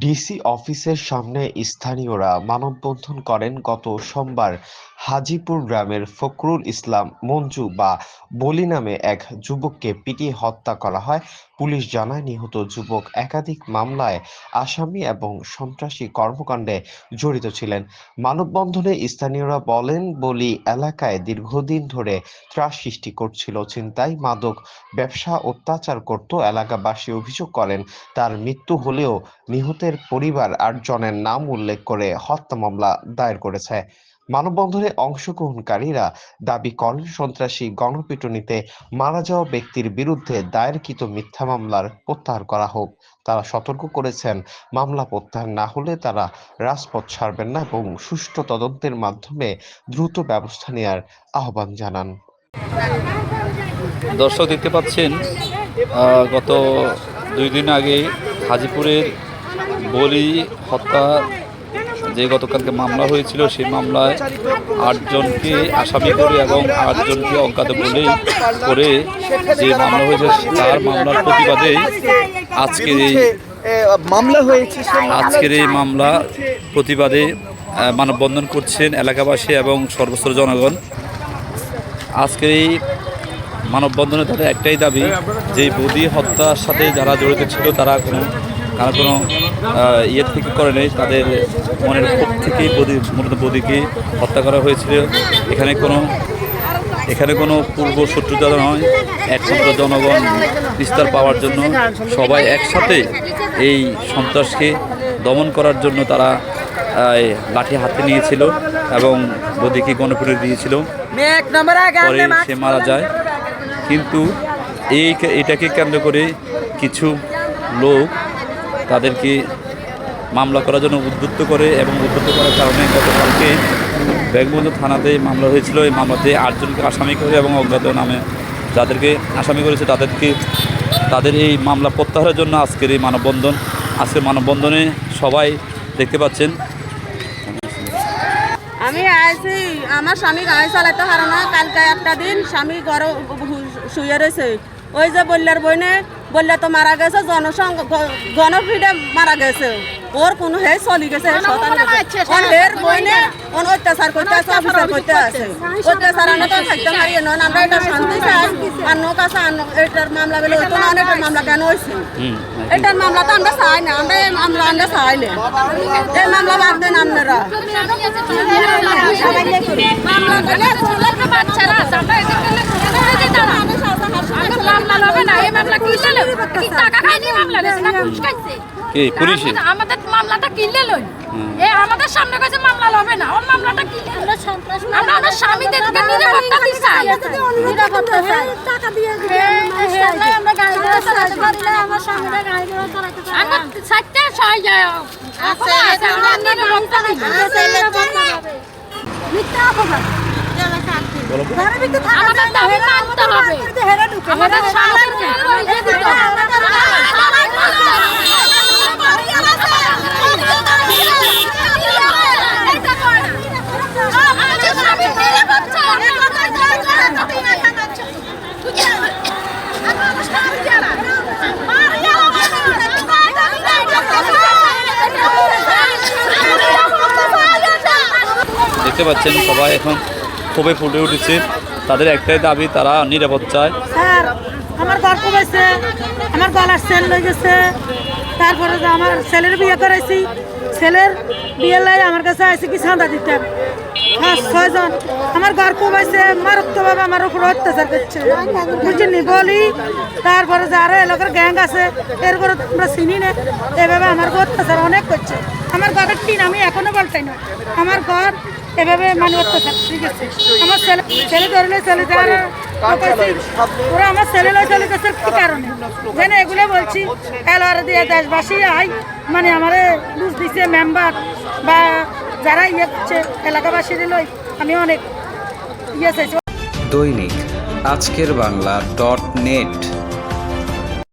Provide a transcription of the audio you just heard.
DC অফিসের সামনে স্থানীয়রা মানববন্ধন করেন গত সোমবার। হাজীপুর গ্রামের ফখরুল ইসলাম মঞ্জু বা বলি নামে এক যুবককে পিটিয়ে হত্যা করা হয়। পুলিশ জানায়, নিহত যুবক একাধিক মামলায় আসামি এবং সন্ত্রাসী কর্মকাণ্ডে জড়িত ছিলেন। মানববন্ধনে স্থানীয়রা বলেন, বলি এলাকায় দীর্ঘদিন ধরে ত্রাস সৃষ্টি করছিল ছিনতাই, মাদক ব্যবসা, অত্যাচার করত। এলাকাবাসী অভিযোগ করেন, তার মৃত্যু হলেও নিহতের পরিবার ৮ জনের নাম উল্লেখ করে হত্যা মামলা দায়ের করেছে। মানববন্ধনে অংশগ্রহণকারীরা দাবি করেন, সন্ত্রাসী গণপিটুনিতে মারা যাওয়া ব্যক্তির বিরুদ্ধে দায়েরকৃত মিথ্যা মামলার প্রত্যাহার করা হোক। তারা সতর্ক করেছেন, মামলা প্রত্যাহার না হলে তারা রাজপথ ছাড়বেন না এবং সুষ্ঠু তদন্তের মাধ্যমে দ্রুত ব্যবস্থা নেওয়ার আহ্বান জানান। দর্শক দেখতে পাচ্ছেন, গত 2 দিন আগে হাজীপুরের বলি হত্যা যে গতকালকে মামলা হয়েছিল, সেই মামলায় 8 জনকে আসামি করে এবং 8 জনকে অজ্ঞাত বলে করে যে মামলা হয়েছে, তার মামলার প্রতিবাদে আজকের এই মামলা প্রতিবাদে মানববন্ধন করছেন এলাকাবাসী এবং সর্বস্তরের জনগণ। আজকের এই মানববন্ধনে তাদের একটাই দাবি, যে বদি হত্যার সাথে যারা জড়িত ছিল তারা কোনো ইয়ে থেকে করে নেই, তাদের মনের ক্ষোভ থেকেই মূলত বদিকে হত্যা করা হয়েছিল। এখানে কোনো পূর্ব শত্রুতা নয়, একমাত্র জনগণ বিস্তার পাওয়ার জন্য সবাই একসাথে এই সন্ত্রাসকে দমন করার জন্য তারা লাঠি হাতে নিয়েছিল এবং বদিকে গণপিটুনি দিয়েছিল। পরে সে মারা যায়। কিন্তু এটাকে কেন্দ্র করে কিছু লোক তাদেরকে মামলা করার জন্য উদ্বুদ্ধ করে এবং উদ্বুদ্ধ করার কারণে গতকালকে ব্যাগবন্ধু থানাতে মামলা হয়েছিল। এই মামলাতে 8 জনকে আসামি করে এবং অজ্ঞাত নামে যাদেরকে আসামি করেছে তাদের এই মামলা প্রত্যাহারের জন্য আজকের এই মানববন্ধন। আজকের মানববন্ধনে সবাই দেখতে পাচ্ছেন। আমি আইছি, আমার স্বামী গাড়ি চালাতে পারে না। কালকে একটা দিন স্বামী ঘরে শুয়ে রয়েছে। ওই যে বললার বইনে বললে তো মারা গেছে, গণপিটে মারা গেছে। ওর কোনো হে চলি গেছে, এর বইনে অত্যাচার করতে আছে, অফিসার করতে আছে। অত্যাচার আমরা তো থাকতে পারি না, আমরা এটা শান্তি চাই। আর নোক আছে, এটার মামলা বেলে হইতো না, এটার মামলা কেন হয়েছে? এটার মামলা তো আমরা চাই না, আমরা চাই না। এই মামলা বাদ দেন আপনারা। আমাদের মামলাটা কিনলে লই, আমাদের সামনে কাছে মামলা লবে না, ওর মামলাটা কিনলে আমরা আমার স্বামীদেরকে নিরাপত্তা দিই চাই, নিরাপত্তা চাই, টাকা দিয়ে আমরা গাড়ি ঘোড়া চালাতে পারি না, আমার স্বামীরা গাড়ি ঘোড়া চালাতে পারে না, আমরা সাইডটা সহায় যায়। এখন আছে আমরা নিরাপত্তা দিই, মিথ্যা অপবাদ আমাদের দাবি মানতে হবে। আমাদের স্বামীদেরকে দেখতে পাচ্ছেন সবাই এখন খুবই ফুটে উঠেছে। তাদের একটাই দাবি, তারা নিরাপদ চায়। স্যার, আমার ঘর কমেছে, আমার গলার সেল হয়ে গেছে। তারপরে আমার ছেলের বিয়ে করেছি, ছেলের বিয়ে লাই আমার কাছে আসে কি চাঁদা দিতেন 5-6 জন। আমার ঘর কমাইছে, মারাত্মকভাবে আমার উপর অত্যাচার করছে, বুঝিনি বলি। তারপরে যে আরো এলাকার গ্যাং আছে, এরপরে আমরা চিনি না, এভাবে আমার অত্যাচার অনেক করছে। আমার ঘরের টিন আমি এখনো পাল্টাই না, আমার ঘর এভাবে মানে অত্যাচার ঠিক আছে। আমার ছেলে ধরলে ছেলে ওরা আমার ছেলে লয় চলে গেছে কি কারণে যেন এগুলো বলছি। এলার দিয়ে দেশবাসী আই মানে আমার লুজ দিছে মেম্বার বা যারা ইয়ে করছে এলাকাবাসীর লই, আমি অনেক ইয়ে চাইছি। দৈনিক আজকের বাংলা .net